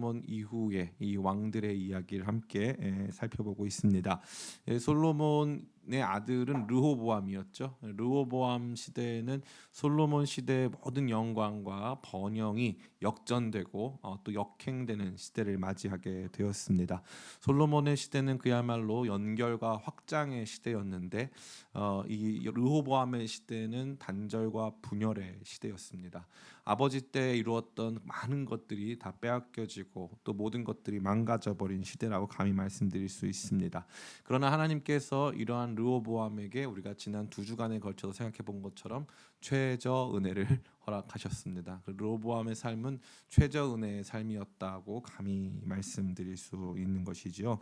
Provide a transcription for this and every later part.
솔로몬 이후의 이 왕들의 이야기를 함께 살펴보고 있습니다. 솔로몬의 아들은 르호보암이었죠. 르호보암 시대에는 솔로몬 시대의 모든 영광과 번영이 역전되고 또 역행되는 시대를 맞이하게 되었습니다. 솔로몬의 시대는 그야말로 연결과 확장의 시대였는데 이 르호보암의 시대는 단절과 분열의 시대였습니다. 아버지 때 이루었던 많은 것들이 다 빼앗겨지고 또 모든 것들이 망가져 버린 시대라고 감히 말씀드릴 수 있습니다. 그러나 하나님께서 이러한 르호보암에게 우리가 지난 2주간에 걸쳐서 생각해 본 것처럼 최저 은혜를 허락하셨습니다. 그 르호보암의 삶은 최저 은혜의 삶이었다고 감히 말씀드릴 수 있는 것이지요.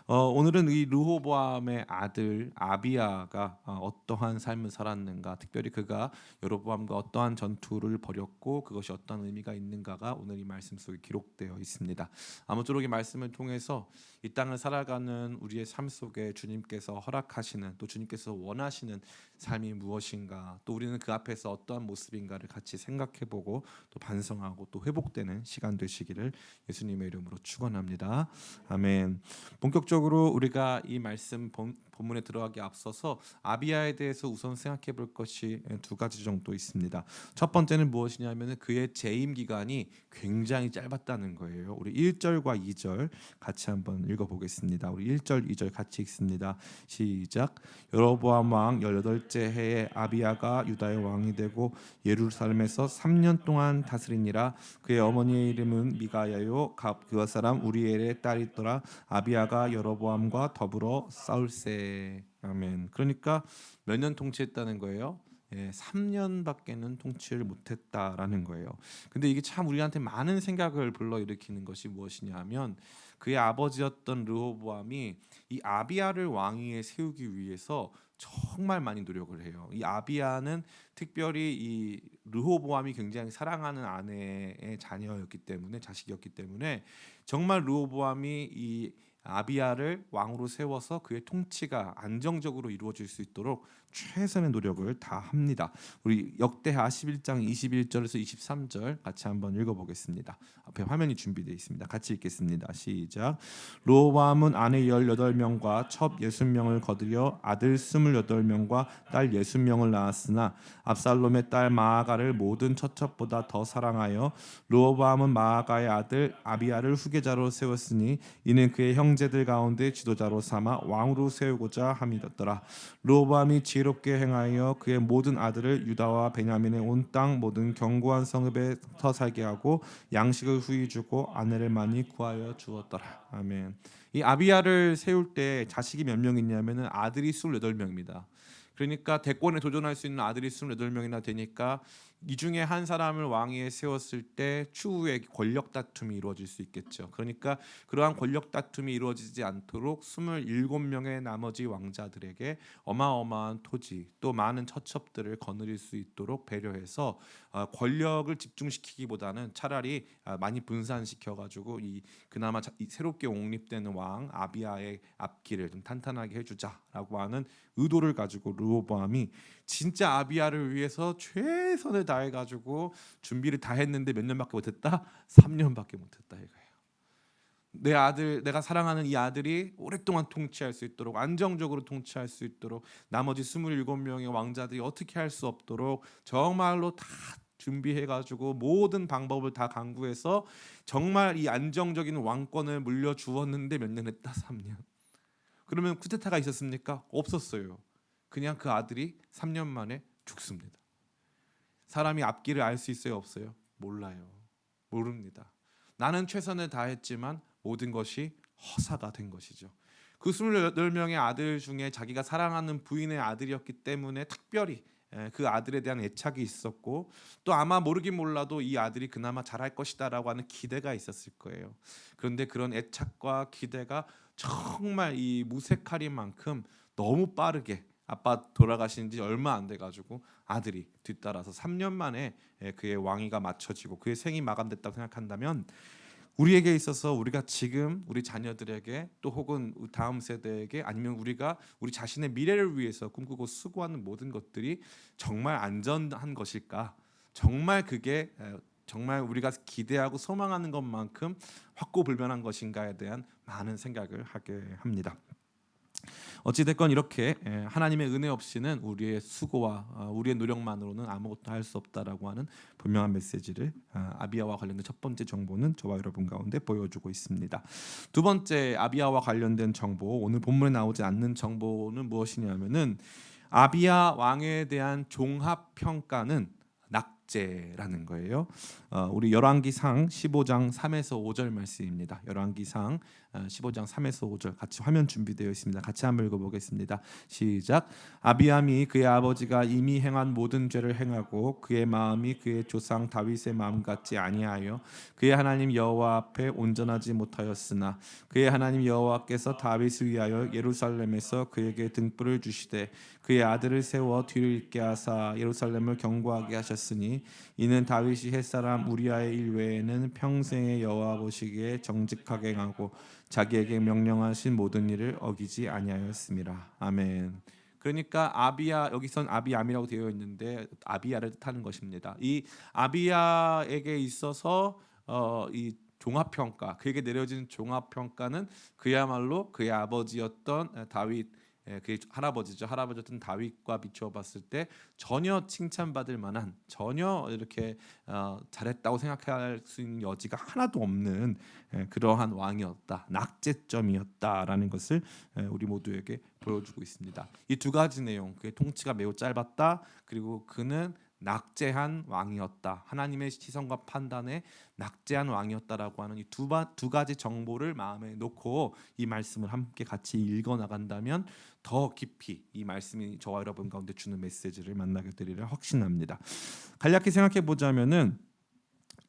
오늘은 이 르호보암의 아들 아비야가 어떠한 삶을 살았는가, 특별히 그가 여로보암과 어떠한 전투를 벌였고 그것이 어떤 의미가 있는가가 오늘 이 말씀 속에 기록되어 있습니다. 아무쪼록 이 말씀을 통해서 이 땅을 살아가는 우리의 삶 속에 주님께서 허락하시는, 또 주님께서 원하시는 삶이 무엇인가, 또 우리는 그 앞에서 어떠한 모습인가를 같이 생각해보고 또 반성하고 또 회복되는 시간 되시기를 예수님의 이름으로 축원합니다. 아멘. 본격적으로 우리가 이 말씀 본문에 들어가기 앞서서 아비야에 대해서 우선 생각해 볼 것이 2가지 정도 있습니다. 첫 번째는 무엇이냐면 그의 재임 기간이 굉장히 짧았다는 거예요. 우리 1절과 2절 같이 한번 읽어보겠습니다. 우리 1절 2절 같이 읽습니다. 시작. 여로보암 왕 18째 해에 아비야가 유다의 왕이 되고 예루살렘에서 3년 동안 다스리니라. 그의 어머니의 이름은 미가야요 그와 사람 우리엘의 딸이더라. 아비야가 여로보암과 더불어 싸울세. 아멘. 그러니까 몇 년 통치했다는 거예요? 3년밖에는 통치를 못했다라는 거예요. 근데 이게 참 우리한테 많은 생각을 불러일으키는 것이 무엇이냐면 그의 아버지였던 르호보암이 이 아비야를 왕위에 세우기 위해서 정말 많이 노력을 해요. 이 아비야는 특별히 이 르호보암이 굉장히 사랑하는 아내의 자녀였기 때문에, 자식이었기 때문에 정말 르호보암이 이 아비야를 왕으로 세워서 그의 통치가 안정적으로 이루어질 수 있도록 최선의 노력을 다 합니다. 우리 역대하 11장 21절에서 23절 같이 한번 읽어보겠습니다. 앞에 화면이 준비되어 있습니다. 같이 읽겠습니다. 시작. 르호보암은 아내 18명과 첩 60명을 거두려 아들 28명과 딸 60명을 낳았으나 압살롬의 딸 마아가를 모든 처첩보다 더 사랑하여 르호보암은 마아가의 아들 아비야를 후계자로 세웠으니 이는 그의 형제들 가운데 지도자로 삼아 왕으로 세우고자 함이었더라. 르호보암이 지혜롭게 행하여 그의 모든 아들을 유다와 베냐민의 온 땅 모든 견고한 성읍에 터 살게 하고 양식을 후히 주고 아내를 많이 구하여 주었더라. 아멘. 이 아비야를 세울 때 자식이 몇 명 있냐면은 아들이 28명입니다. 그러니까 대권에 도전할 수 있는 아들이 28명이나 되니까 이 중에 한 사람을 왕위에 세웠을 때 추후에 권력 다툼이 이루어질 수 있겠죠. 그러니까 그러한 권력 다툼이 이루어지지 않도록 27명의 나머지 왕자들에게 어마어마한 토지 또 많은 처첩들을 거느릴 수 있도록 배려해서 권력을 집중시키기보다는 차라리 많이 분산시켜가지고 이 그나마 새롭게 옹립되는 왕 아비야의 앞길을 좀 탄탄하게 해주자라고 하는 의도를 가지고 르호보암이 진짜 아비야를 위해서 최선을 다해가지고 준비를 다 했는데 몇 년밖에 못했다? 3년밖에 못했다 이거예요. 내 아들, 내가 사랑하는 이 아들이 오랫동안 통치할 수 있도록, 안정적으로 통치할 수 있도록, 나머지 27명의 왕자들이 어떻게 할 수 없도록 정말로 다 준비해가지고 모든 방법을 다 강구해서 정말 이 안정적인 왕권을 물려주었는데 몇 년 했다? 3년. 그러면 쿠데타가 있었습니까? 없었어요. 그냥 그 아들이 3년 만에 죽습니다. 사람이 앞길을 알 수 있어요, 없어요? 몰라요. 모릅니다. 나는 최선을 다했지만 모든 것이 허사가 된 것이죠. 그 28명의 아들 중에 자기가 사랑하는 부인의 아들이었기 때문에 특별히 그 아들에 대한 애착이 있었고 또 아마 모르긴 몰라도 이 아들이 그나마 잘할 것이다라고 하는 기대가 있었을 거예요. 그런데 그런 애착과 기대가 정말 이 무색하리만큼 너무 빠르게 아빠 돌아가신 지 얼마 안 돼가지고 아들이 뒤따라서 3년 만에 그의 왕위가 맞춰지고 그의 생이 마감됐다고 생각한다면 우리에게 있어서 우리가 지금 우리 자녀들에게 또 혹은 다음 세대에게 아니면 우리가 우리 자신의 미래를 위해서 꿈꾸고 수고하는 모든 것들이 정말 안전한 것일까? 정말 그게 정말 우리가 기대하고 소망하는 것만큼 확고불변한 것인가에 대한 많은 생각을 하게 합니다. 어찌됐건 이렇게 하나님의 은혜 없이는 우리의 수고와 우리의 노력만으로는 아무것도 할 수 없다라고 하는 분명한 메시지를 아비야와 관련된 첫 번째 정보는 저와 여러분 가운데 보여주고 있습니다. 두 번째 아비야와 관련된 정보, 오늘 본문에 나오지 않는 정보는 무엇이냐면은 아비야 왕에 대한 종합 평가는 낙제라는 거예요. 우리 열왕기상 15장 3에서 5절 말씀입니다. 열왕기상 15장 3에서 5절 같이 화면 준비되어 있습니다. 같이 한번 읽어보겠습니다. 시작. 아비암이 그의 아버지가 이미 행한 모든 죄를 행하고 그의 마음이 그의 조상 다윗의 마음 같지 아니하여 그의 하나님 여호와 앞에 온전하지 못하였으나 그의 하나님 여호와께서 다윗을 위하여 예루살렘에서 그에게 등불을 주시되 그의 아들을 세워 뒤를 잇게 하사 예루살렘을 경고하게 하셨으니 이는 다윗이 햇사람 우리아의 일 외에는 평생의 여호와 보시기에 정직하게 행하고 자기에게 명령하신 모든 일을 어기지 아니하였습니다. 아멘. 그러니까 아비야, 여기선 아비암이라고 되어 있는데 아비야를 뜻하는 것입니다. 이 아비야에게 있어서 이 종합평가, 그에게 내려진 종합평가는 그야말로 그의 아버지였던 다윗, 그의 할아버지죠. 할아버지였던 다윗과 비추어 봤을 때 전혀 칭찬받을 만한, 전혀 이렇게 잘했다고 생각할 수 있는 여지가 하나도 없는 그러한 왕이었다, 낙제점이었다라는 것을 우리 모두에게 보여주고 있습니다. 이 두 가지 내용, 그의 통치가 매우 짧았다, 그리고 그는 낙제한 왕이었다, 하나님의 시선과 판단에 낙제한 왕이었다라고 하는 이 두 가지 정보를 마음에 놓고 이 말씀을 함께 같이 읽어 나간다면 더 깊이 이 말씀이 저와 여러분 가운데 주는 메시지를 만나게 되리라 확신합니다. 간략히 생각해 보자면은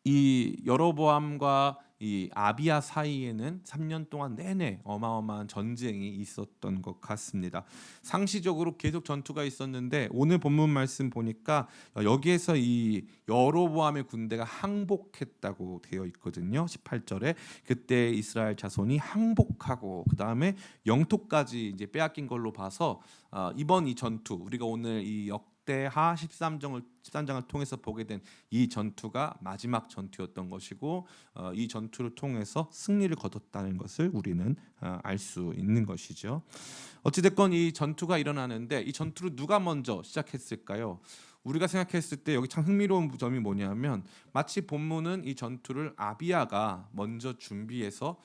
이 여로보암과 이 아비야 사이에는 3년 동안 내내 어마어마한 전쟁이 있었던 것 같습니다. 상시적으로 계속 전투가 있었는데 오늘 본문 말씀 보니까 여기에서 이 여로보암의 군대가 항복했다고 되어 있거든요. 18절에 그때 이스라엘 자손이 항복하고 그 다음에 영토까지 이제 빼앗긴 걸로 봐서 이번 이 전투, 우리가 오늘 이 역대하 13장을 통해서 보게 된 이 전투가 마지막 전투였던 것이고 이 전투를 통해서 승리를 거뒀다는 것을 우리는 알 수 있는 것이죠. 어찌됐건 이 전투가 일어나는데 이 전투를 누가 먼저 시작했을까요? 우리가 생각했을 때 여기 참 흥미로운 점이 뭐냐면 마치 본문은 이 전투를 아비야가 먼저 준비해서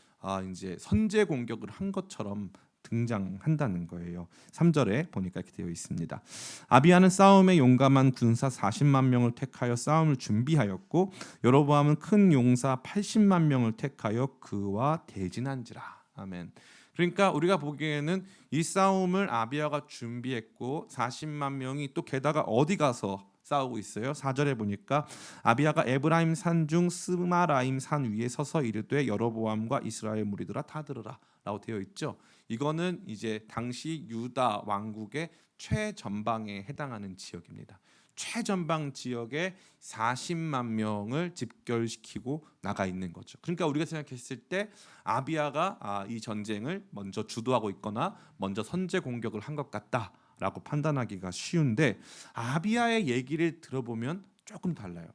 이제 선제 공격을 한 것처럼 등장한다는 거예요. 3절에 보니까 이렇게 되어 있습니다. 아비야는 싸움에 용감한 군사 40만 명을 택하여 싸움을 준비하였고 여로보암은 큰 용사 80만 명을 택하여 그와 대진한지라. 아멘. 그러니까 우리가 보기에는 이 싸움을 아비야가 준비했고 40만 명이 또 게다가 어디 가서 싸우고 있어요. 4절에 보니까 아비야가 에브라임 산 중 스마라임 산 위에 서서 이르되 여로보암과 이스라엘 무리들아 다 들으라 라고 되어 있죠. 이거는 이제 당시 유다 왕국의 최전방에 해당하는 지역입니다. 최전방 지역에 40만 명을 집결시키고 나가 있는 거죠. 그러니까 우리가 생각했을 때 아비야가 이 전쟁을 먼저 주도하고 있거나 먼저 선제 공격을 한 것 같다라고 판단하기가 쉬운데 아비야의 얘기를 들어보면 조금 달라요.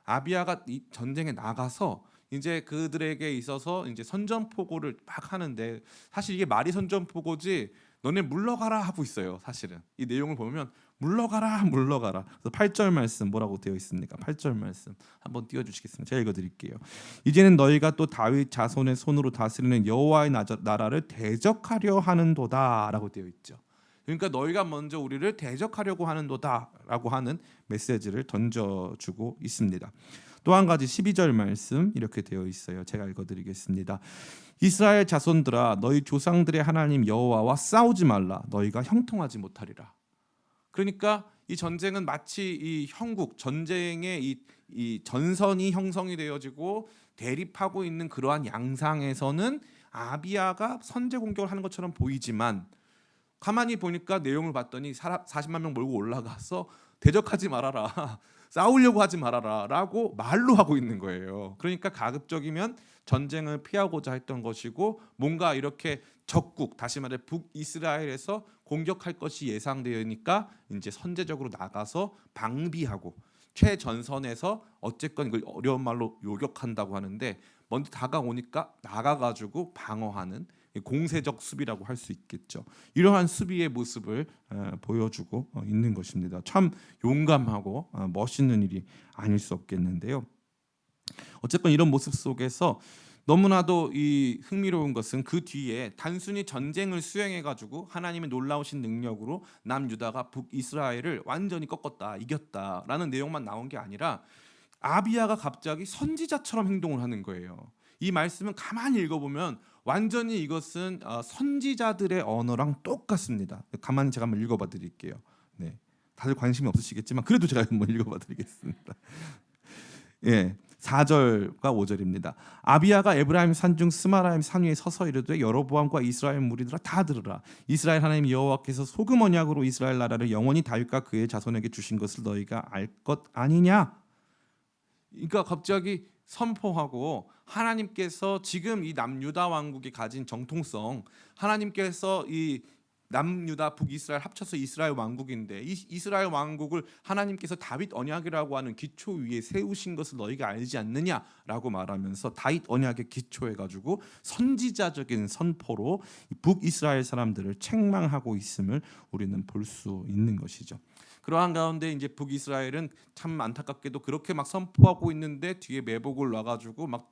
아비야가 이 전쟁에 나가서 이제 그들에게 있어서 이제 선전포고를 막 하는데 사실 이게 말이 선전포고지 너네 물러가라 하고 있어요. 사실은 이 내용을 보면 물러가라 물러가라. 그래서 8절 말씀 뭐라고 되어 있습니까? 8절 말씀 한번 띄워주시겠습니다. 제가 읽어드릴게요. 이제는 너희가 또 다윗 자손의 손으로 다스리는 여호와의 나라를 대적하려 하는도다라고 되어 있죠. 그러니까 너희가 먼저 우리를 대적하려고 하는도다라고 하는 메시지를 던져주고 있습니다. 또 한 가지 12절 말씀 이렇게 되어 있어요. 제가 읽어드리겠습니다. 이스라엘 자손들아 너희 조상들의 하나님 여호와와 싸우지 말라. 너희가 형통하지 못하리라. 그러니까 이 전쟁은 마치 이 형국 전쟁의 이 전선이 형성이 되어지고 대립하고 있는 그러한 양상에서는 아비야가 선제 공격을 하는 것처럼 보이지만 가만히 보니까 내용을 봤더니 40만 명 몰고 올라가서 대적하지 말아라. 싸우려고 하지 말아라 라고 말로 하고 있는 거예요. 그러니까 가급적이면 전쟁을 피하고자 했던 것이고 뭔가 이렇게 적국, 다시 말해 북이스라엘에서 공격할 것이 예상되니까 이제 선제적으로 나가서 방비하고 최전선에서 어쨌건 이걸 어려운 말로 요격한다고 하는데 먼저 다가오니까 나가가지고 방어하는 공세적 수비라고 할 수 있겠죠. 이러한 수비의 모습을 보여주고 있는 것입니다. 참 용감하고 멋있는 일이 아닐 수 없겠는데요. 어쨌건 이런 모습 속에서 너무나도 이 흥미로운 것은 그 뒤에 단순히 전쟁을 수행해가지고 하나님의 놀라우신 능력으로 남유다가 북이스라엘을 완전히 꺾었다, 이겼다라는 내용만 나온 게 아니라 아비야가 갑자기 선지자처럼 행동을 하는 거예요. 이 말씀은 가만히 읽어보면 완전히 이것은 선지자들의 언어랑 똑같습니다. 가만히 제가 한번 읽어봐 드릴게요. 네, 다들 관심이 없으시겠지만 그래도 제가 한번 읽어봐 드리겠습니다. 예, 4절과 5절입니다. 아비야가 에브라임 산중 스마라임 산 위에 서서 이르되 여로보암과 이스라엘 무리들아 다 들으라. 이스라엘 하나님 여호와께서 소금 언약으로 이스라엘 나라를 영원히 다윗과 그의 자손에게 주신 것을 너희가 알 것 아니냐. 그러니까 갑자기 선포하고 하나님께서 지금 이 남유다 왕국이 가진 정통성, 하나님께서 이 남유다 북이스라엘 합쳐서 이스라엘 왕국인데 이 이스라엘 왕국을 하나님께서 다윗 언약이라고 하는 기초 위에 세우신 것을 너희가 알지 않느냐라고 말하면서 다윗 언약에 기초해 가지고 선지자적인 선포로 북이스라엘 사람들을 책망하고 있음을 우리는 볼 수 있는 것이죠. 그러한 가운데 이제 북이스라엘은 참 안타깝게도 그렇게 막 선포하고 있는데 뒤에 매복을 놔가지고 막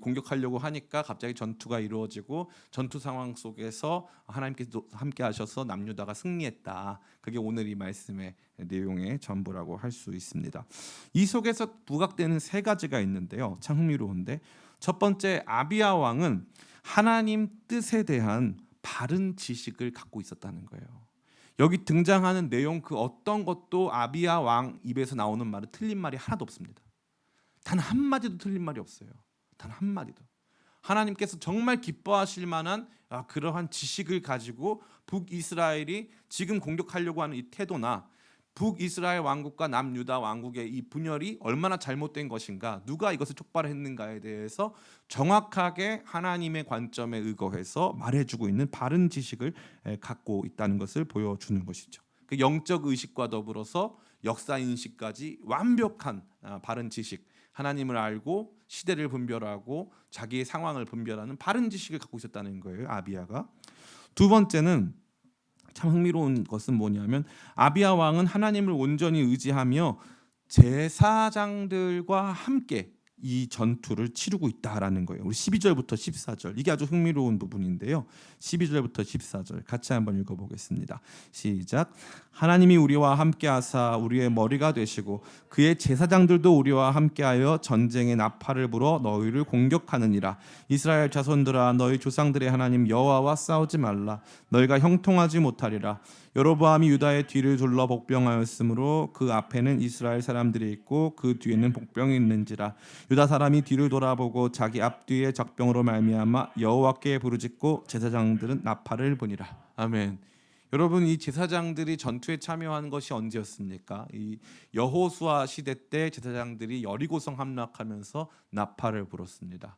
공격하려고 하니까 갑자기 전투가 이루어지고 전투 상황 속에서 하나님께서 함께 하셔서 남유다가 승리했다. 그게 오늘 이 말씀의 내용의 전부라고 할 수 있습니다. 이 속에서 부각되는 세 가지가 있는데요. 참 흥미로운데 첫 번째, 아비야 왕은 하나님 뜻에 대한 바른 지식을 갖고 있었다는 거예요. 여기 등장하는 내용 그 어떤 것도 아비야 왕 입에서 나오는 말은 틀린 말이 하나도 없습니다. 단 한마디도 틀린 말이 없어요. 단 한마디도. 하나님께서 정말 기뻐하실 만한 그러한 지식을 가지고 북이스라엘이 지금 공격하려고 하는 이 태도나 북이스라엘 왕국과 남유다 왕국의 이 분열이 얼마나 잘못된 것인가, 누가 이것을 촉발했는가에 대해서 정확하게 하나님의 관점에 의거해서 말해주고 있는 바른 지식을 갖고 있다는 것을 보여주는 것이죠. 그 영적 의식과 더불어서 역사 인식까지 완벽한 바른 지식, 하나님을 알고 시대를 분별하고 자기의 상황을 분별하는 바른 지식을 갖고 있었다는 거예요, 아비야가. 두 번째는 참 흥미로운 것은 뭐냐면 아비야 왕은 하나님을 온전히 의지하며 제사장들과 함께 이 전투를 치르고 있다라는 거예요. 우리 12절부터 14절, 이게 아주 흥미로운 부분인데요. 12절부터 14절 같이 한번 읽어보겠습니다. 시작. 하나님이 우리와 함께하사 우리의 머리가 되시고 그의 제사장들도 우리와 함께하여 전쟁의 나팔을 불어 너희를 공격하느니라. 이스라엘 자손들아, 너희 조상들의 하나님 여호와와 싸우지 말라. 너희가 형통하지 못하리라. 여로보암이 유다의 뒤를 둘러 복병하였으므로 그 앞에는 이스라엘 사람들이 있고 그 뒤에는 복병이 있는지라. 유다 사람이 뒤를 돌아보고 자기 앞뒤에 적병으로 말미암아 여호와께 부르짖고 제사장들은 나팔을 부니라. 아멘. 여러분, 이 제사장들이 전투에 참여한 것이 언제였습니까? 이 여호수아 시대 때 제사장들이 여리고성 함락하면서 나팔을 불었습니다.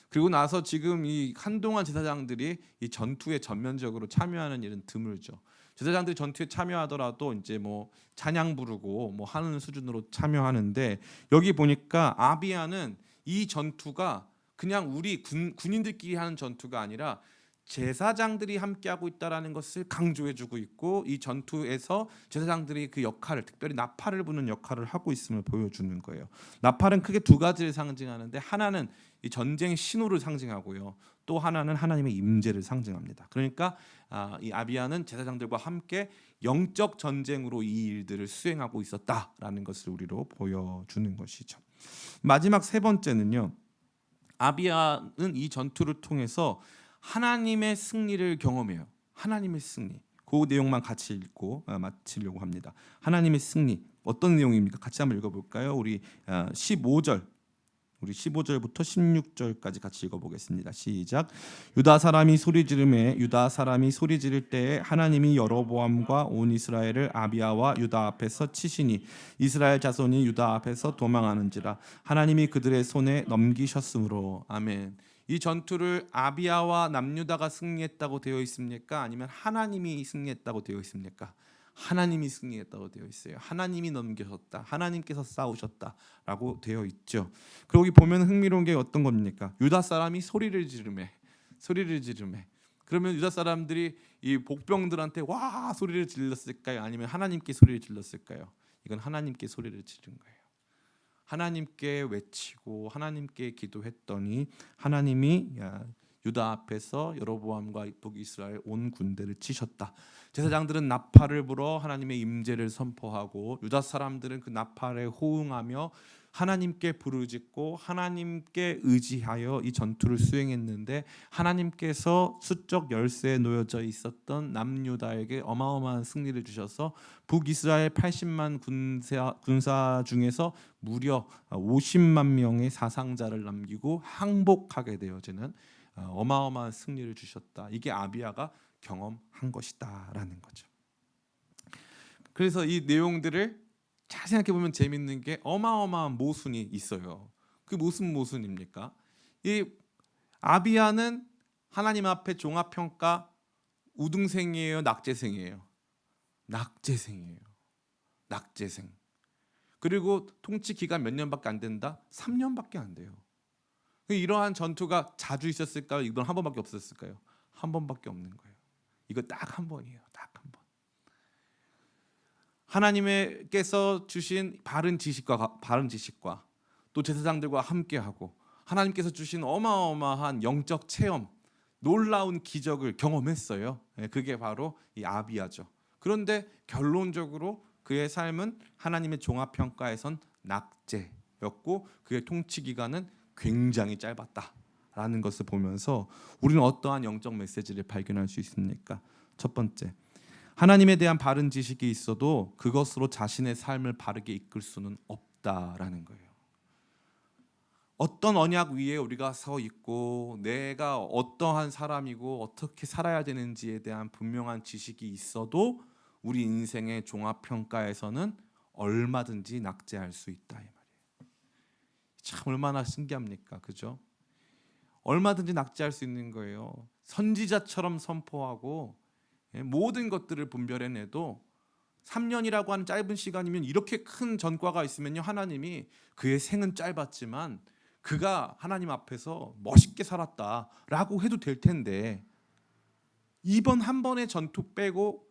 그리고 나서 지금 이 한동안 제사장들이 이 전투에 전면적으로 참여하는 일은 드물죠. 제사장들이 전투에 참여하더라도 이제 뭐 찬양 부르고 뭐 하는 수준으로 참여하는데, 여기 보니까 아비야는 이 전투가 그냥 우리 군인들끼리 하는 전투가 아니라 제사장들이 함께하고 있다라는 것을 강조해주고 있고, 이 전투에서 제사장들이 그 역할을, 특별히 나팔을 부는 역할을 하고 있음을 보여주는 거예요. 나팔은 크게 두 가지를 상징하는데, 하나는 이 전쟁 신호를 상징하고요, 또 하나는 하나님의 임재를 상징합니다. 그러니까 이 아비야는 제사장들과 함께 영적 전쟁으로 이 일들을 수행하고 있었다라는 것을 우리로 보여주는 것이죠. 마지막 세 번째는요, 아비야는 이 전투를 통해서 하나님의 승리를 경험해요. 하나님의 승리. 그 내용만 같이 읽고 마치려고 합니다. 하나님의 승리. 어떤 내용입니까? 같이 한번 읽어볼까요? 우리 15절. 우리 15절부터 16절까지 같이 읽어보겠습니다. 시작. 유다 사람이 소리 지를 때에 하나님이 여로보암과 온 이스라엘을 아비야와 유다 앞에서 치시니 이스라엘 자손이 유다 앞에서 도망하는지라. 하나님이 그들의 손에 넘기셨으므로. 아멘. 이 전투를 아비야와 남유다가 승리했다고 되어 있습니까? 아니면 하나님이 승리했다고 되어 있습니까? 하나님이 승리했다고 되어 있어요. 하나님이 넘겨셨다. 하나님께서 싸우셨다라고 되어 있죠. 그리고 여기 보면 흥미로운 게 어떤 겁니까? 유다 사람이 소리를 지르매. 그러면 유다 사람들이 이 복병들한테 와 소리를 질렀을까요? 아니면 하나님께 소리를 질렀을까요? 이건 하나님께 소리를 지른 거예요. 하나님께 외치고 하나님께 기도했더니 하나님이 유다 앞에서 여로보암과 북이스라엘 온 군대를 치셨다. 제사장들은 나팔을 불어 하나님의 임재를 선포하고 유다 사람들은 그 나팔에 호응하며 하나님께 부르짖고 하나님께 의지하여 이 전투를 수행했는데 하나님께서 수적 열세에 놓여져 있었던 남유다에게 어마어마한 승리를 주셔서 북이스라엘 80만 군사 중에서 무려 50만 명의 사상자를 남기고 항복하게 되어지는 어마어마한 승리를 주셨다. 이게 아비야가 경험한 것이다라는 거죠. 그래서 이 내용들을 잘 생각해 보면 재밌는 게 어마어마한 모순이 있어요. 그 무슨 모순입니까? 이 아비야는 하나님 앞에 종합평가 우등생이에요, 낙제생이에요? 낙제생이에요. 낙제생. 그리고 통치 기간 몇 년밖에 안 된다? 3년밖에 안 돼요. 이러한 전투가 자주 있었을까요? 이건 한 번밖에 없었을까요? 한 번밖에 없는 거예요. 이거 딱 한 번이에요. 딱 한 번. 하나님께서 주신 바른 지식과 또 제사장들과 함께하고 하나님께서 주신 어마어마한 영적 체험, 놀라운 기적을 경험했어요. 그게 바로 이 아비야죠. 그런데 결론적으로 그의 삶은 하나님의 종합평가에선 낙제였고 그의 통치 기간은 굉장히 짧았다라는 것을 보면서 우리는 어떠한 영적 메시지를 발견할 수 있습니까? 첫 번째, 하나님에 대한 바른 지식이 있어도 그것으로 자신의 삶을 바르게 이끌 수는 없다라는 거예요. 어떤 언약 위에 우리가 서 있고 내가 어떠한 사람이고 어떻게 살아야 되는지에 대한 분명한 지식이 있어도 우리 인생의 종합평가에서는 얼마든지 낙제할 수 있다 이 말이에요. 참 얼마나 신기합니까? 그죠? 얼마든지 낙제할 수 있는 거예요. 선지자처럼 선포하고 모든 것들을 분별해내도 3년이라고 하는 짧은 시간이면 이렇게 큰 전과가 있으면요 하나님이 그의 생은 짧았지만 그가 하나님 앞에서 멋있게 살았다라고 해도 될 텐데 이번 한 번의 전투 빼고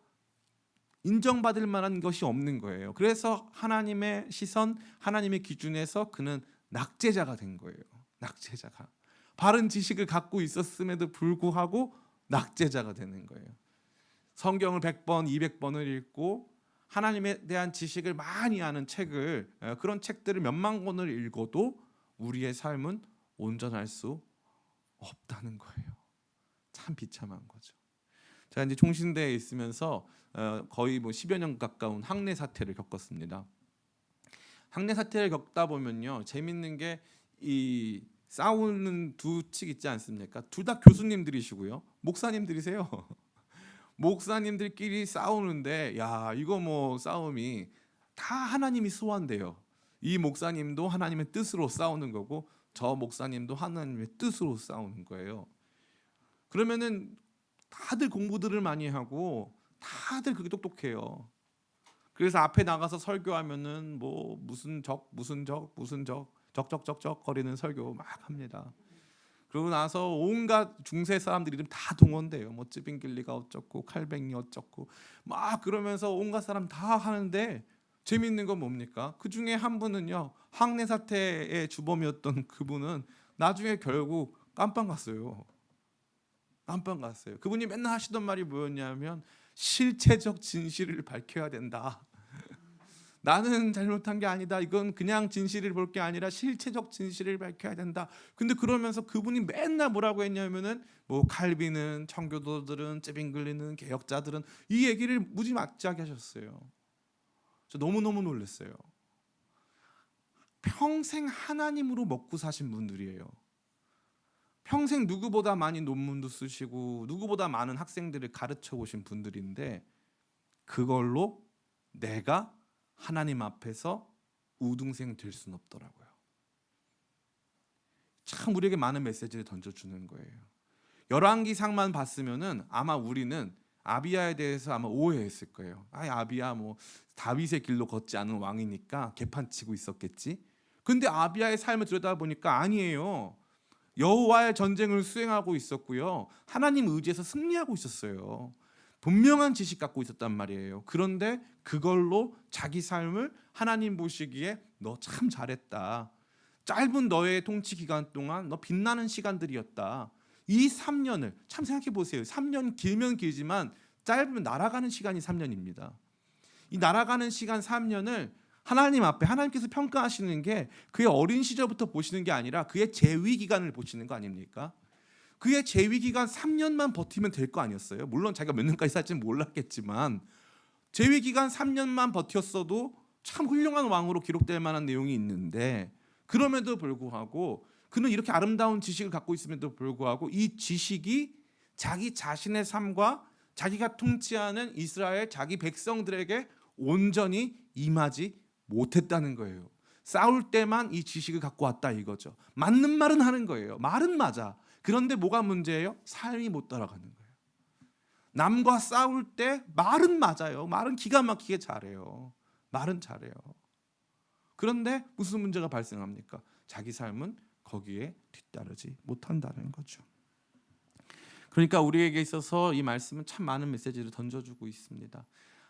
인정받을 만한 것이 없는 거예요. 그래서 하나님의 시선, 하나님의 기준에서 그는 낙제자가 된 거예요. 낙제자가. 바른 지식을 갖고 있었음에도 불구하고 낙제자가 되는 거예요. 성경을 100번, 200번을 읽고 하나님에 대한 지식을 많이 아는 책을 그런 책들을 몇만 권을 읽어도 우리의 삶은 온전할 수 없다는 거예요. 참 비참한 거죠. 제가 이제 총신대에 있으면서 거의 10여 년 가까운 학내 사태를 겪었습니다. 학내 사태를 겪다 보면요 재밌는 게 이 싸우는 두 측 있지 않습니까? 둘 다 교수님들이시고요, 목사님들이세요. 목사님들끼리 싸우는데 야 이거 뭐 싸움이 다 하나님이 소환돼요. 이 목사님도 하나님의 뜻으로 싸우는 거고 저 목사님도 하나님의 뜻으로 싸우는 거예요. 그러면은 다들 공부들을 많이 하고 다들 그게 똑똑해요. 그래서 앞에 나가서 설교하면은 뭐 무슨 적적적적 거리는 설교 막 합니다. 그러고 나서 온갖 중세 사람들이 다 동원돼요. 뭐 찌빙길리가 어쩌고 칼뱅이 어쩌고 막 그러면서 온갖 사람 다 하는데 재미있는 건 뭡니까? 그 중에 한 분은요 학내 사태의 주범이었던 그분은 나중에 결국 깜빵 갔어요. 깜빵 갔어요. 그분이 맨날 하시던 말이 뭐였냐면 실체적 진실을 밝혀야 된다. 나는 잘못한 게 아니다. 이건 그냥 진실을 볼 게 아니라 실체적 진실을 밝혀야 된다. 근데 그러면서 그분이 맨날 뭐라고 했냐면은 뭐 칼빈은 청교도들은 째빙글리는 개혁자들은 이 얘기를 무지막지하게 하셨어요. 저 너무너무 놀랐어요. 평생 하나님으로 먹고 사신 분들이에요. 평생 누구보다 많이 논문도 쓰시고 누구보다 많은 학생들을 가르쳐 오신 분들인데 그걸로 내가 하나님 앞에서 우등생 될 수는 없더라고요. 참 우리에게 많은 메시지를 던져주는 거예요. 열왕기상만 봤으면은 아마 우리는 아비야에 대해서 아마 오해했을 거예요. 아비야 뭐 다윗의 길로 걷지 않은 왕이니까 개판치고 있었겠지. 근데 아비야의 삶을 들여다보니까 아니에요. 여호와의 전쟁을 수행하고 있었고요. 하나님 의지에서 승리하고 있었어요. 분명한 지식 갖고 있었단 말이에요. 그런데 그걸로 자기 삶을 하나님 보시기에 너 참 잘했다. 짧은 너의 통치 기간 동안 너 빛나는 시간들이었다. 이 3년을 참 생각해 보세요. 3년 길면 길지만 짧으면 날아가는 시간이 3년입니다. 이 날아가는 시간 3년을 하나님 앞에 하나님께서 평가하시는 게 그의 어린 시절부터 보시는 게 아니라 그의 재위 기간을 보시는 거 아닙니까? 그의 재위 기간 3년만 버티면 될 거 아니었어요? 물론 자기가 몇 년까지 살지는 몰랐겠지만 재위 기간 3년만 버텼어도 참 훌륭한 왕으로 기록될 만한 내용이 있는데 그럼에도 불구하고 그는 이렇게 아름다운 지식을 갖고 있음에도 불구하고 이 지식이 자기 자신의 삶과 자기가 통치하는 이스라엘 자기 백성들에게 온전히 임하지 못했다는 거예요. 싸울 때만 이 지식을 갖고 왔다 이거죠. 맞는 말은 하는 거예요. 말은 맞아. 그런데 뭐가 문제예요? 삶이 못 따라가는 거예요. 남과 싸울 때 말은 맞아요. 말은 기가 막히게 잘해요. 말은 잘해요. 그런데 무슨 문제가 발생합니까? 자기 삶은 거기에 뒤따르지 못한다는 거죠. 그러니까 우리에게 있어서 이 말씀은 참 많은 메시지를 던져주고 있습니다.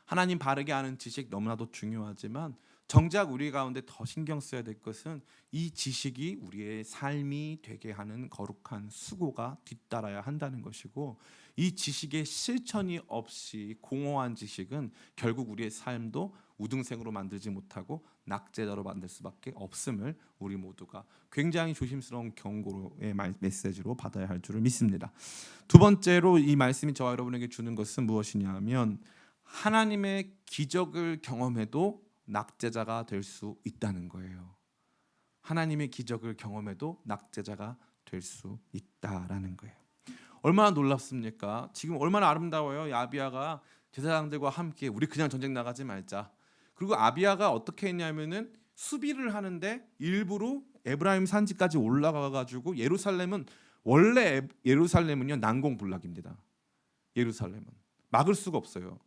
하나님 바르게 아는 지식 너무나도 중요하지만 정작 우리 가운데 더 신경 써야 될 것은 이 지식이 우리의 삶이 되게 하는 거룩한 수고가 뒤따라야 한다는 것이고 이 지식의 실천이 없이 공허한 지식은 결국 우리의 삶도 우등생으로 만들지 못하고 낙제자로 만들 수밖에 없음을 우리 모두가 굉장히 조심스러운 경고의 메시지로 받아야 할 줄을 믿습니다. 두 번째로 이 말씀이 저와 여러분에게 주는 것은 무엇이냐면 하나님의 기적을 경험해도 낙제자가 될 수 있다는 거예요. 하나님의 기적을 경험해도 낙제자가 될 수 있다라는 거예요. 얼마나 놀랍습니까? 지금 얼마나 아름다워요. 아비야가 제사장들과 함께 우리 그냥 전쟁 나가지 말자. 그리고 아비야가 어떻게 했냐면은 수비를 하는데 일부러 에브라임 산지까지 올라가 가지고 예루살렘은 원래 예루살렘은요 난공불락입니다. 예루살렘은 막을 수가 없어요.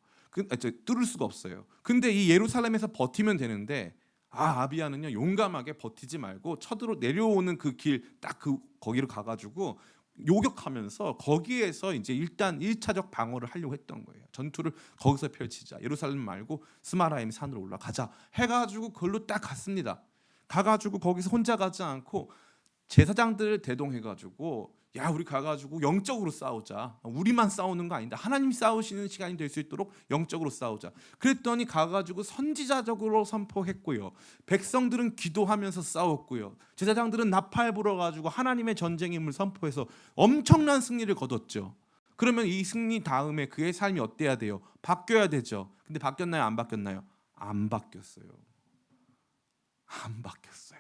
뚫을 수가 없어요. 근데 이 예루살렘에서 버티면 되는데 아비야는요 용감하게 버티지 말고 쳐들어 내려오는 그 길 딱 거기로 가가지고 요격하면서 거기에서 이제 일단 1차적 방어를 하려고 했던 거예요. 전투를 거기서 펼치자. 예루살렘 말고 스마라임 산으로 올라가자 해가지고 그걸로 딱 갔습니다. 가가지고 거기서 혼자 가지 않고 제사장들을 대동해가지고 야 우리 가가지고 영적으로 싸우자. 우리만 싸우는 거 아니다. 하나님 싸우시는 시간이 될 수 있도록 영적으로 싸우자. 그랬더니 가가지고 선지자적으로 선포했고요. 백성들은 기도하면서 싸웠고요. 제사장들은 나팔 불어가지고 하나님의 전쟁임을 선포해서 엄청난 승리를 거뒀죠. 그러면 이 승리 다음에 그의 삶이 어때야 돼요? 바뀌어야 되죠. 근데 바뀌었나요? 안 바뀌었나요? 안 바뀌었어요. 안 바뀌었어요.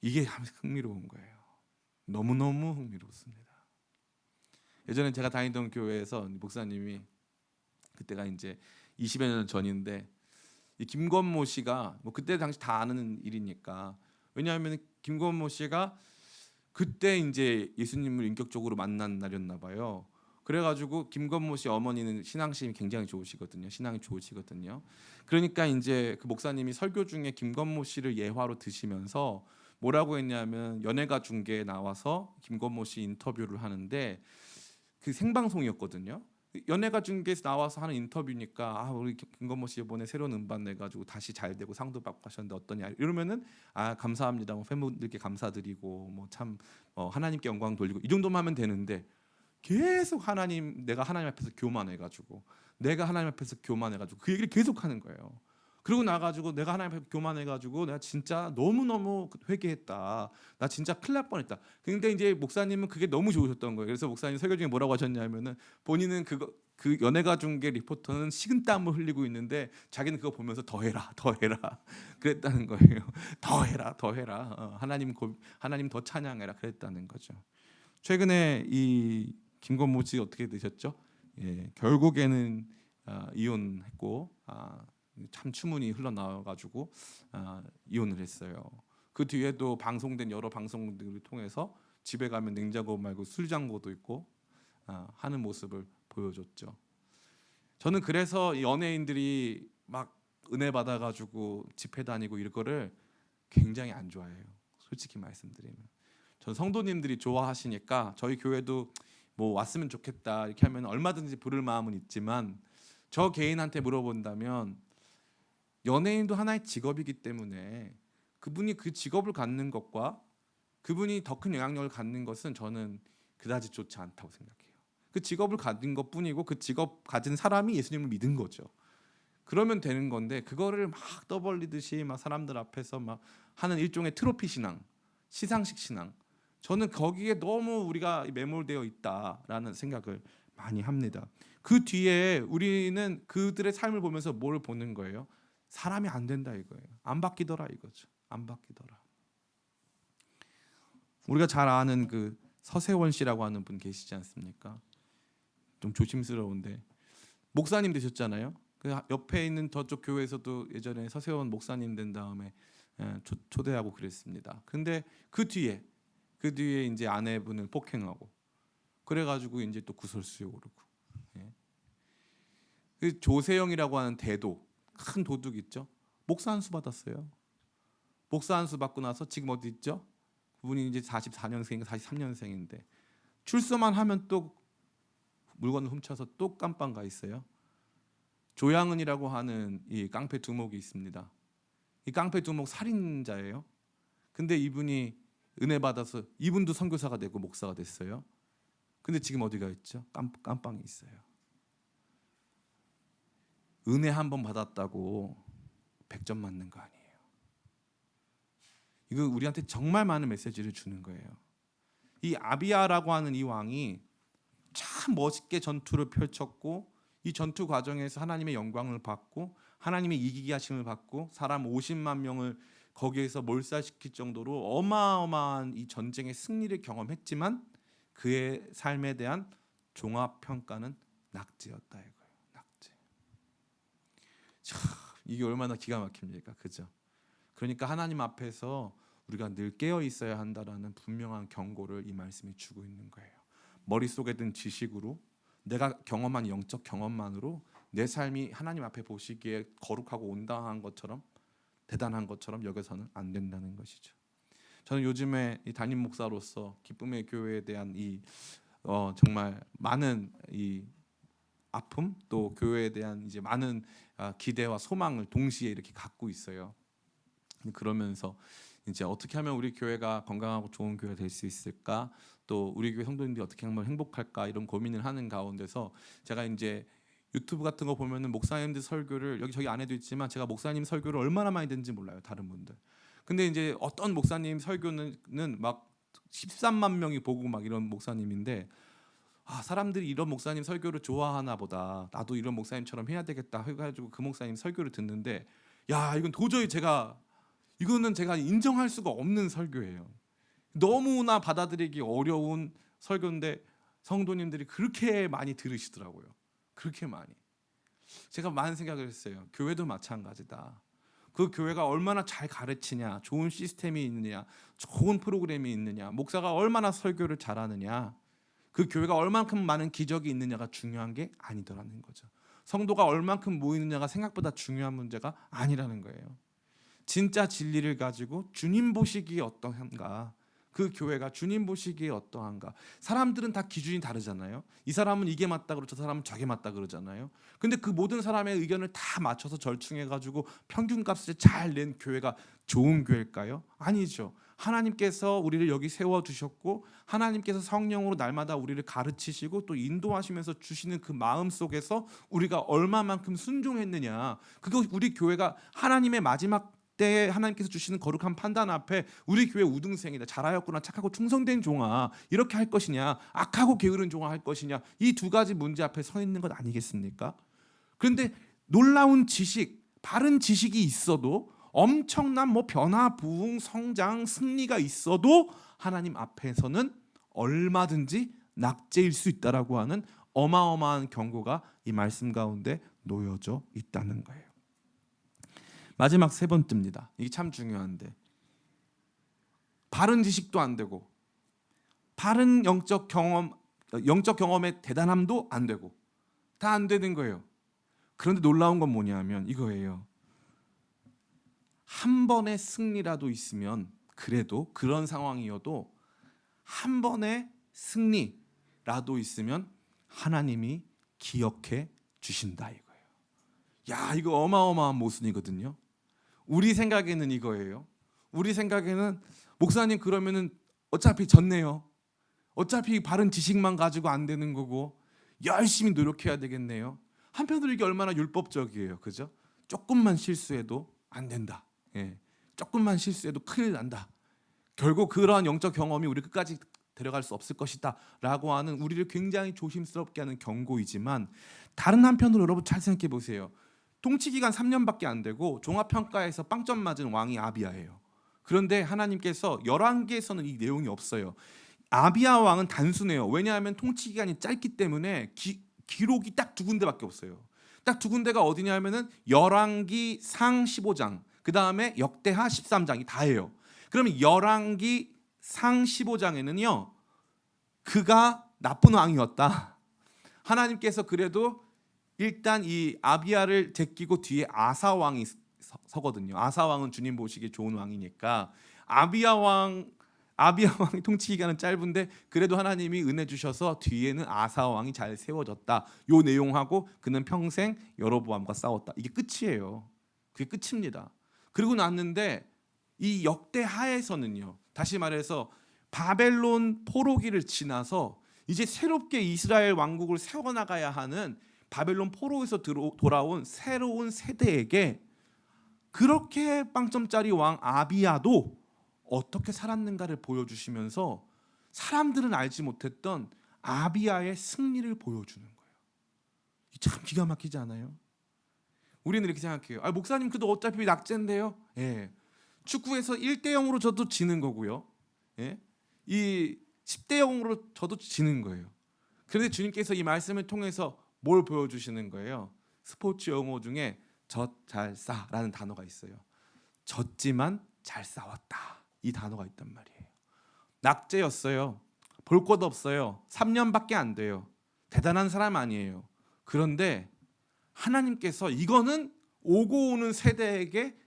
이게 흥미로운 거예요. 너무너무 흥미롭습니다. 예전에 제가 다니던 교회에서 목사님이 그때가 이제 20여 년 전인데 이 김건모 씨가 뭐 그때 당시 다 아는 일이니까 왜냐하면 김건모 씨가 그때 이제 예수님을 인격적으로 만난 날이었나 봐요. 그래가지고 김건모 씨 어머니는 신앙심이 굉장히 좋으시거든요. 신앙이 좋으시거든요. 그러니까 이제 그 목사님이 설교 중에 김건모 씨를 예화로 드시면서 뭐라고 했냐면 연예가 중계에 나와서 김건모 씨 인터뷰를 하는데 그 생방송이었거든요. 연예가 중계에서 나와서 하는 인터뷰니까 우리 김건모 씨 이번에 새로운 음반 내가지고 다시 잘 되고 상도 받고 하셨는데 어떠냐 이러면은 감사합니다. 뭐 팬분들께 감사드리고 뭐 참 하나님께 영광 돌리고 이 정도만 하면 되는데 계속 내가 하나님 앞에서 교만해가지고 그 얘기를 계속 하는 거예요. 그러고 나가지고 내가 하나님 앞에 교만해가지고 내가 진짜 너무너무 회개했다. 나 진짜 큰일 날 뻔했다. 근데 이제 목사님은 그게 너무 좋으셨던 거예요. 그래서 목사님 설교 중에 뭐라고 하셨냐면은 본인은 그 연예가 중계 리포터는 식은땀을 흘리고 있는데 자기는 그거 보면서 더 해라 그랬다는 거예요. 더 해라 하나님 더 찬양해라 그랬다는 거죠. 최근에 이 김건모 씨 어떻게 되셨죠? 결국에는 이혼했고 참 추문이 흘러나와가지고 이혼을 했어요. 그 뒤에도 방송된 여러 방송들을 통해서 집에 가면 냉장고 말고 술장고도 있고 하는 모습을 보여줬죠. 저는 그래서 연예인들이 막 은혜 받아가지고 집회 다니고 이럴 거를 굉장히 안 좋아해요. 솔직히 말씀드리면. 전 성도님들이 좋아하시니까 저희 교회도 뭐 왔으면 좋겠다 이렇게 하면 얼마든지 부를 마음은 있지만, 저 개인한테 물어본다면 연예인도 하나의 직업이기 때문에 그분이 그 직업을 갖는 것과 그분이 더 큰 영향력을 갖는 것은 저는 그다지 좋지 않다고 생각해요. 그 직업을 가진 것뿐이고 그 직업 가진 사람이 예수님을 믿은 거죠. 그러면 되는 건데, 그거를 막 떠벌리듯이 막 사람들 앞에서 막 하는 일종의 트로피 신앙, 시상식 신앙, 저는 거기에 너무 우리가 매몰되어 있다라는 생각을 많이 합니다. 그 뒤에 우리는 그들의 삶을 보면서 뭘 보는 거예요? 사람이 안 된다 이거예요. 안 바뀌더라 이거죠. 안 바뀌더라. 우리가 잘 아는 그 서세원 씨라고 하는 분 계시지 않습니까? 좀 조심스러운데 목사님 되셨잖아요. 그 옆에 있는 저쪽 교회에서도 예전에 서세원 목사님 된 다음에 초대하고 그랬습니다. 근데 그 뒤에 이제 아내분을 폭행하고 그래가지고 이제 또 구설수에 오르고. 그 조세영이라고 하는 대도, 큰 도둑 있죠. 목사 한 수 받았어요. 목사 한 수 받고 나서 지금 어디 있죠? 그분이 이제 44년생인가 43년생인데 출소만 하면 또 물건을 훔쳐서 또 깜빵 가 있어요. 조양은이라고 하는 이 깡패 두목이 있습니다. 이 깡패 두목 살인자예요. 근데 이분이 은혜 받아서 이분도 선교사가 되고 목사가 됐어요. 근데 지금 어디가 있죠? 깜빵에 있어요. 은혜 한 번 받았다고 100점 맞는 거 아니에요. 이거 우리한테 정말 많은 메시지를 주는 거예요. 이 아비야라고 하는 이 왕이 참 멋있게 전투를 펼쳤고, 이 전투 과정에서 하나님의 영광을 받고 하나님의 이기게 하심을 받고 사람 50만 명을 거기에서 몰살시킬 정도로 어마어마한 이 전쟁의 승리를 경험했지만 그의 삶에 대한 종합평가는 낙제였다 이거예요. 낙제. 참, 이게 얼마나 기가 막힙니까? 그죠? 그러니까 하나님 앞에서 우리가 늘 깨어 있어야 한다라는 분명한 경고를 이 말씀이 주고 있는 거예요. 머릿속에 든 지식으로, 내가 경험한 영적 경험만으로 내 삶이 하나님 앞에 보시기에 거룩하고 온당한 것처럼, 대단한 것처럼 여겨서는 안 된다는 것이죠. 저는 요즘에 이 담임 목사로서 기쁨의 교회에 대한 이 정말 많은 이 아픔, 또 교회에 대한 이제 많은 기대와 소망을 동시에 이렇게 갖고 있어요. 그러면서 이제 어떻게 하면 우리 교회가 건강하고 좋은 교회가 될 수 있을까, 또 우리 교회 성도님들이 어떻게 하면 행복할까, 이런 고민을 하는 가운데서 제가 이제 유튜브 같은 거 보면은 목사님들 설교를, 여기 저기 안에도 있지만 제가 목사님 설교를 얼마나 많이 듣는지 몰라요, 다른 분들. 근데 이제 어떤 목사님 설교는 막 13만 명이 보고 막 이런 목사님인데, 사람들이 이런 목사님 설교를 좋아하나 보다, 나도 이런 목사님처럼 해야 되겠다 해가지고 그 목사님 설교를 듣는데, 야, 이건 도저히 이거는 제가 인정할 수가 없는 설교예요. 너무나 받아들이기 어려운 설교인데 성도님들이 그렇게 많이 들으시더라고요. 그렇게 많이. 제가 많은 생각을 했어요. 교회도 마찬가지다. 그 교회가 얼마나 잘 가르치냐, 좋은 시스템이 있느냐, 좋은 프로그램이 있느냐, 목사가 얼마나 설교를 잘하느냐, 그 교회가 얼만큼 많은 기적이 있느냐가 중요한 게 아니더라는 거죠. 성도가 얼만큼 모이느냐가 생각보다 중요한 문제가 아니라는 거예요. 진짜 진리를 가지고 주님 보시기에 어떠한가, 그 교회가 주님 보시기에 어떠한가. 사람들은 다 기준이 다르잖아요. 이 사람은 이게 맞다 그러고 저 사람은 저게 맞다 그러잖아요. 근데 그 모든 사람의 의견을 다 맞춰서 절충해가지고 평균값을 잘 낸 교회가 좋은 교회일까요? 아니죠. 하나님께서 우리를 여기 세워두셨고 하나님께서 성령으로 날마다 우리를 가르치시고 또 인도하시면서 주시는 그 마음 속에서 우리가 얼마만큼 순종했느냐, 그거 우리 교회가 하나님의 마지막 때 하나님께서 주시는 거룩한 판단 앞에 우리 교회 우등생이다, 잘하였구나, 착하고 충성된 종아, 이렇게 할 것이냐, 악하고 게으른 종아 할 것이냐, 이 두 가지 문제 앞에 서 있는 것 아니겠습니까? 그런데 놀라운 지식, 바른 지식이 있어도, 엄청난 변화, 부흥, 성장, 승리가 있어도 하나님 앞에서는 얼마든지 낙제일 수 있다라고 하는 어마어마한 경고가 이 말씀 가운데 놓여져 있다는 거예요. 마지막 세 번째입니다. 이게 참 중요한데, 바른 지식도 안 되고 바른 영적 경험, 영적 경험의 대단함도 안 되고 다 안 되는 거예요. 그런데 놀라운 건 뭐냐면 이거예요. 한 번의 승리라도 있으면, 그래도 그런 상황이어도 한 번의 승리라도 있으면 하나님이 기억해 주신다 이거예요. 야, 이거 어마어마한 모순이거든요. 우리 생각에는 이거예요. 우리 생각에는 목사님 그러면은 어차피 졌네요. 어차피 바른 지식만 가지고 안 되는 거고 열심히 노력해야 되겠네요. 한편으로 이게 얼마나 율법적이에요. 그죠? 조금만 실수해도 안 된다. 예. 조금만 실수해도 큰일 난다. 결국 그러한 영적 경험이 우리 끝까지 데려갈 수 없을 것이다 라고 하는, 우리를 굉장히 조심스럽게 하는 경고이지만, 다른 한편으로 여러분 잘 생각해 보세요. 통치기간 3년밖에 안 되고 종합평가에서 빵점 맞은 왕이 아비야예요. 그런데 하나님께서 열왕기에서는 이 내용이 없어요. 아비야 왕은 단순해요. 왜냐하면 통치기간이 짧기 때문에 기록이 딱 두 군데밖에 없어요. 딱 두 군데가 어디냐면은 열왕기 상 15장, 그 다음에 역대하 13장이 다예요. 그러면 열왕기 상 15장에는요, 그가 나쁜 왕이었다. 하나님께서 그래도 일단 이 아비야를 제끼고 뒤에 아사 왕이 서거든요. 아사 왕은 주님 보시기에 좋은 왕이니까 아비야 왕이 통치 기간은 짧은데 그래도 하나님이 은혜 주셔서 뒤에는 아사 왕이 잘 세워졌다. 요 내용하고 그는 평생 여로보암과 싸웠다. 이게 끝이에요. 그게 끝입니다. 그리고 났는데 이 역대하에서는요, 다시 말해서 바벨론 포로기를 지나서 이제 새롭게 이스라엘 왕국을 세워나가야 하는 바벨론 포로에서 돌아온 새로운 세대에게 그렇게 빵점짜리 왕 아비야도 어떻게 살았는가를 보여주시면서 사람들은 알지 못했던 아비야의 승리를 보여주는 거예요. 참 기가 막히지 않아요? 우리는 이렇게 생각해요. 목사님 그도 어차피 낙제인데요. 예. 축구에서 1대0으로 져도 지는 거고요. 예? 이 10대0으로 져도 지는 거예요. 그런데 주님께서 이 말씀을 통해서 뭘 보여주시는 거예요? 스포츠 용어 중에 젖잘싸라는 단어가 있어요. 졌지만 잘 싸웠다. 이 단어가 있단 말이에요. 낙제였어요. 볼 것 없어요. 3년밖에 안 돼요. 대단한 사람 아니에요. 그런데 하나님께서 이거는 오고 오는 세대에게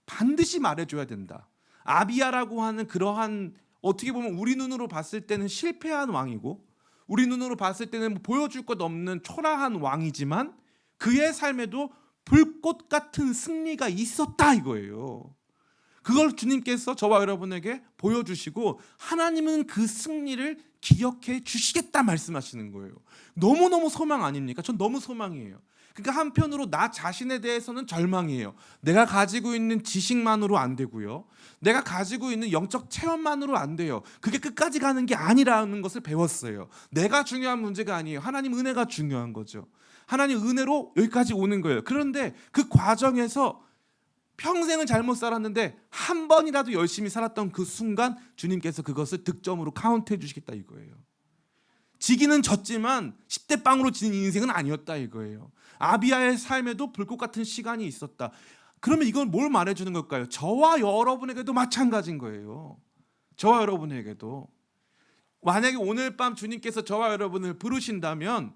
반드시 말해줘야 된다. 아비야라고 하는 그러한, 어떻게 보면 우리 눈으로 봤을 때는 실패한 왕이고 우리 눈으로 봤을 때는 보여줄 것 없는 초라한 왕이지만 그의 삶에도 불꽃 같은 승리가 있었다 이거예요. 그걸 주님께서 저와 여러분에게 보여주시고 하나님은 그 승리를 기억해 주시겠다 말씀하시는 거예요. 너무너무 소망 아닙니까? 전 너무 소망이에요. 그러니까 한편으로 나 자신에 대해서는 절망이에요. 내가 가지고 있는 지식만으로 안 되고요. 내가 가지고 있는 영적 체험만으로 안 돼요. 그게 끝까지 가는 게 아니라는 것을 배웠어요. 내가 중요한 문제가 아니에요. 하나님 은혜가 중요한 거죠. 하나님 은혜로 여기까지 오는 거예요. 그런데 그 과정에서 평생을 잘못 살았는데 한 번이라도 열심히 살았던 그 순간 주님께서 그것을 득점으로 카운트해 주시겠다 이거예요. 지기는 졌지만 10대 빵으로 지는 인생은 아니었다 이거예요. 아비야의 삶에도 불꽃 같은 시간이 있었다. 그러면 이건 뭘 말해주는 걸까요? 저와 여러분에게도 마찬가지인 거예요. 저와 여러분에게도 만약에 오늘 밤 주님께서 저와 여러분을 부르신다면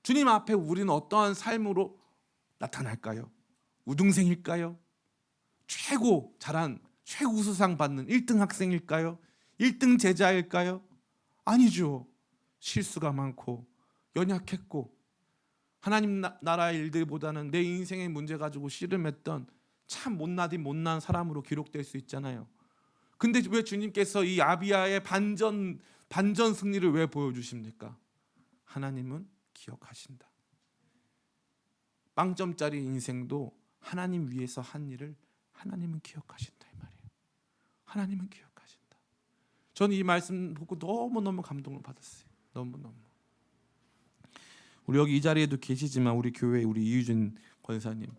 주님 앞에 우리는 어떠한 삶으로 나타날까요? 우등생일까요? 최고 잘한 최우수상 받는 1등 학생일까요? 1등 제자일까요? 아니죠. 실수가 많고 연약했고 하나님 나라의 일들보다는 내 인생의 문제 가지고 씨름했던 참 못나디 못난 사람으로 기록될 수 있잖아요. 근데 왜 주님께서 이 아비야의 반전 승리를 왜 보여주십니까? 하나님은 기억하신다. 빵점짜리 인생도 하나님 위해서 한 일을 하나님은 기억하신다 이 말이에요. 하나님은 기억하신다. 저는 이 말씀 보고 너무너무 감동을 받았어요. 너무너무. 우리 여기 이 자리에도 계시지만 우리 교회 우리 이유진 권사님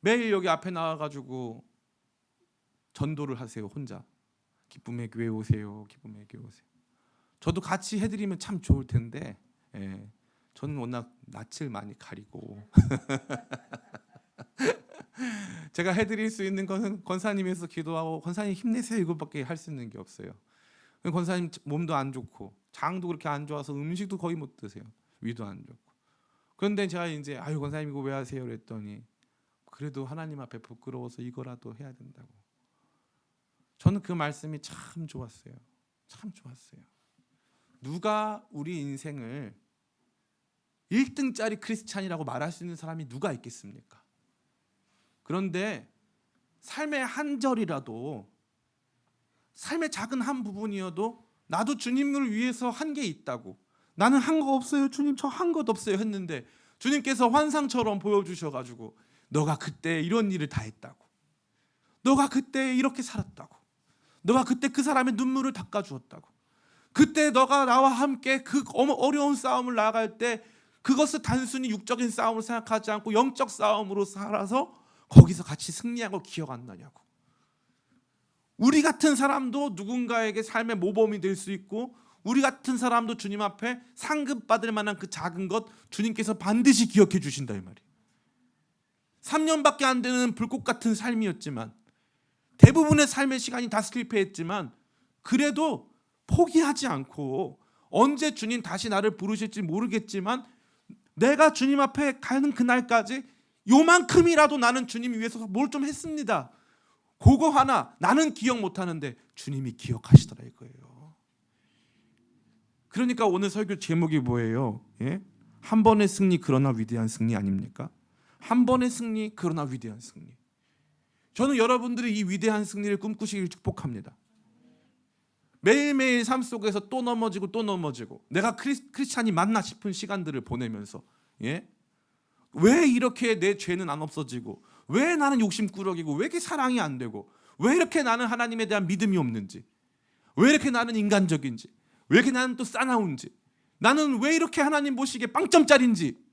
매일 여기 앞에 나와가지고 전도를 하세요. 혼자 기쁨의 교회 오세요. 기쁨의 교회 오세요. 저도 같이 해드리면 참 좋을 텐데 저는 워낙 낯을 많이 가리고 제가 해드릴 수 있는 것은 권사님에서 기도하고 권사님 힘내세요 이것밖에 할 수 있는 게 없어요. 권사님 몸도 안 좋고 장도 그렇게 안 좋아서 음식도 거의 못 드세요. 위도 안 좋고. 그런데 제가 이제 아유 권사님 이거 왜 하세요? 그랬더니 그래도 하나님 앞에 부끄러워서 이거라도 해야 된다고. 저는 그 말씀이 참 좋았어요. 참 좋았어요. 누가 우리 인생을 1등짜리 크리스찬이라고 말할 수 있는 사람이 누가 있겠습니까? 그런데 삶의 한 절이라도, 삶의 작은 한 부분이어도 나도 주님을 위해서 한 게 있다고, 나는 한 거 없어요 주님, 저 한 것 없어요 했는데 주님께서 환상처럼 보여주셔가지고 너가 그때 이런 일을 다 했다고, 너가 그때 이렇게 살았다고, 너가 그때 그 사람의 눈물을 닦아주었다고, 그때 너가 나와 함께 그 어려운 싸움을 나아갈 때 그것을 단순히 육적인 싸움으로 생각하지 않고 영적 싸움으로 살아서 거기서 같이 승리한 걸 기억 안 나냐고. 우리 같은 사람도 누군가에게 삶의 모범이 될 수 있고, 우리 같은 사람도 주님 앞에 상급받을 만한 그 작은 것 주님께서 반드시 기억해 주신다 이 말이에요. 3년밖에 안 되는 불꽃 같은 삶이었지만, 대부분의 삶의 시간이 다 실패했지만, 그래도 포기하지 않고, 언제 주님 다시 나를 부르실지 모르겠지만 내가 주님 앞에 가는 그날까지 요만큼이라도 나는 주님 위해서 뭘 좀 했습니다. 그거 하나 나는 기억 못하는데 주님이 기억하시더라 이거예요. 그러니까 오늘 설교 제목이 뭐예요? 예? 한 번의 승리 그러나 위대한 승리 아닙니까? 한 번의 승리 그러나 위대한 승리. 저는 여러분들이 이 위대한 승리를 꿈꾸시길 축복합니다. 매일매일 삶 속에서 또 넘어지고 또 넘어지고, 내가 크리스찬이 맞나 싶은 시간들을 보내면서, 예? 왜 이렇게 내 죄는 안 없어지고, 왜 나는 욕심꾸러기고, 왜 이렇게 사랑이 안 되고, 왜 이렇게 나는 하나님에 대한 믿음이 없는지, 왜 이렇게 나는 인간적인지, 왜 이렇게 나는 또 싸나운지, 나는 왜 이렇게 하나님 보시기에 빵점짜리인지.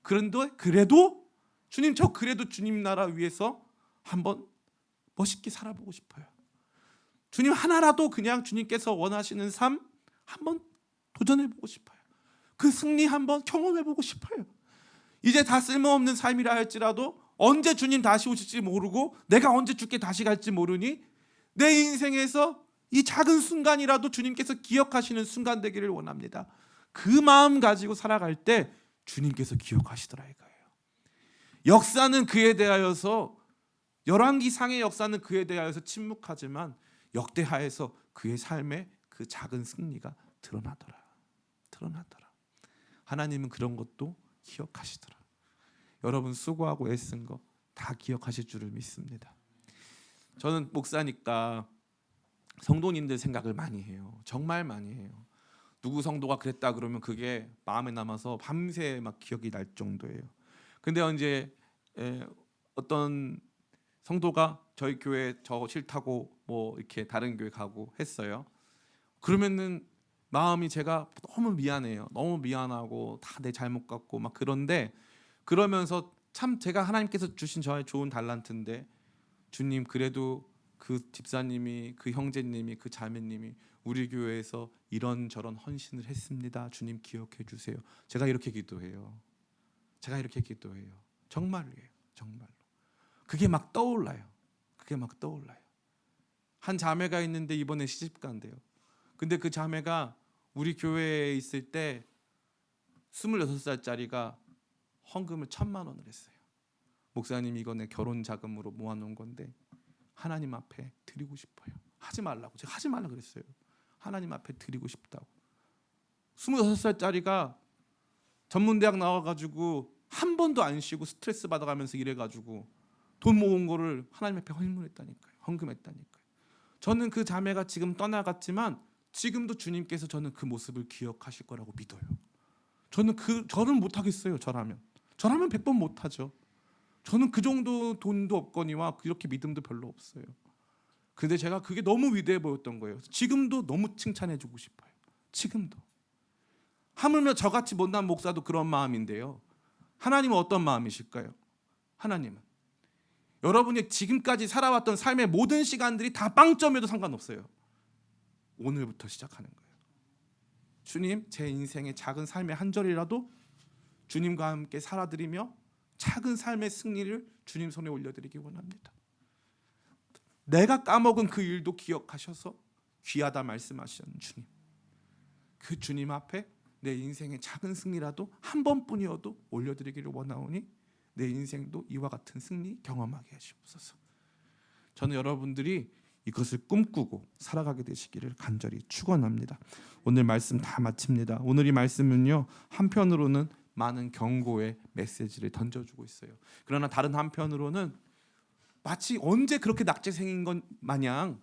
그런데 그래도 주님, 저 그래도 주님 나라 위해서 한번 멋있게 살아보고 싶어요. 주님 하나라도 그냥 주님께서 원하시는 삶 한번 도전해보고 싶어요. 그 승리 한번 경험해보고 싶어요. 이제 다 쓸모없는 삶이라 할지라도 언제 주님 다시 오실지 모르고 내가 언제 죽게 다시 갈지 모르니 내 인생에서 이 작은 순간이라도 주님께서 기억하시는 순간 되기를 원합니다. 그 마음 가지고 살아갈 때 주님께서 기억하시더라 이거예요. 역사는 그에 대하여서, 열왕기상의 역사는 그에 대하여서 침묵하지만 역대하에서 그의 삶의 그 작은 승리가 드러나더라. 하나님은 그런 것도 기억하시더라. 여러분 수고하고 애쓴 거 다 기억하실 줄을 믿습니다. 저는 목사니까 성도님들 생각을 많이 해요. 정말 많이 해요. 누구 성도가 그랬다 그러면 그게 마음에 남아서 밤새 막 기억이 날 정도예요. 근데 이제 어떤 성도가 저희 교회 저 싫다고 뭐 이렇게 다른 교회 가고 했어요. 그러면은 마음이 제가 너무 미안해요. 너무 미안하고 다 내 잘못 같고 막 그런데, 그러면서 참 제가 하나님께서 주신 저의 좋은 달란트인데, 주님 그래도 그 집사님이, 그 형제님이, 그 자매님이 우리 교회에서 이런저런 헌신을 했습니다. 주님 기억해 주세요. 제가 이렇게 기도해요. 정말로예요. 정말로. 그게 막 떠올라요. 한 자매가 있는데 이번에 시집 간대요. 근데 그 자매가 우리 교회에 있을 때 26살짜리가 헌금을 1,000만 원을 했어요. 목사님 이거 내 결혼 자금으로 모아놓은 건데 하나님 앞에 드리고 싶어요. 하지 말라고. 제가 하지 말라 그랬어요. 하나님 앞에 드리고 싶다고. 26살짜리가 전문대학 나와가지고 한 번도 안 쉬고 스트레스 받아가면서 일해가지고 돈 모은 거를 하나님 앞에 헌금했다니까요. 저는 그 자매가 지금 떠나갔지만 지금도 주님께서 저는 그 모습을 기억하실 거라고 믿어요. 저는 못하겠어요. 저라면 100번 못하죠. 저는 그 정도 돈도 없거니와 그렇게 믿음도 별로 없어요. 근데 제가 그게 너무 위대해 보였던 거예요. 지금도 너무 칭찬해주고 싶어요. 지금도. 하물며 저같이 못난 목사도 그런 마음인데요. 하나님은 어떤 마음이실까요? 하나님은 여러분이 지금까지 살아왔던 삶의 모든 시간들이 다 빵점에도 상관없어요. 오늘부터 시작하는 거예요. 주님, 제 인생의 작은 삶의 한 절이라도 주님과 함께 살아드리며 작은 삶의 승리를 주님 손에 올려드리기 원합니다. 내가 까먹은 그 일도 기억하셔서 귀하다 말씀하시는 주님, 그 주님 앞에 내 인생의 작은 승리라도 한 번뿐이어도 올려드리기를 원하오니 내 인생도 이와 같은 승리 경험하게 하시옵소서. 저는 여러분들이 이것을 꿈꾸고 살아가게 되시기를 간절히 축원합니다. 오늘 말씀 다 마칩니다. 오늘 이 말씀은요, 한편으로는 많은 경고의 메시지를 던져주고 있어요. 그러나 다른 한편으로는 마치 언제 그렇게 낙제생인 것 마냥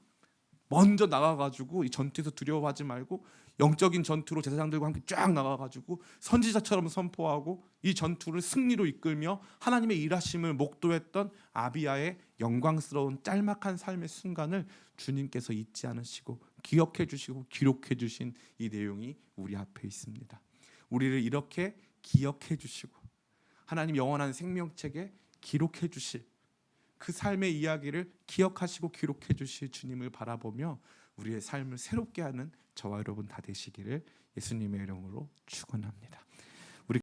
먼저 나가가지고 이 전투에서 두려워하지 말고 영적인 전투로 제사장들과 함께 쫙 나가가지고 선지자처럼 선포하고 이 전투를 승리로 이끌며 하나님의 일하심을 목도했던 아비야의 영광스러운 짤막한 삶의 순간을 주님께서 잊지 않으시고 기억해 주시고 기록해 주신 이 내용이 우리 앞에 있습니다. 우리를 이렇게 기억해 주시고 하나님 영원한 생명책에 기록해 주실 그 삶의 이야기를 기억하시고 기록해 주실 주님을 바라보며 우리의 삶을 새롭게 하는 저와 여러분 다 되시기를 예수님의 이름으로 축원합니다.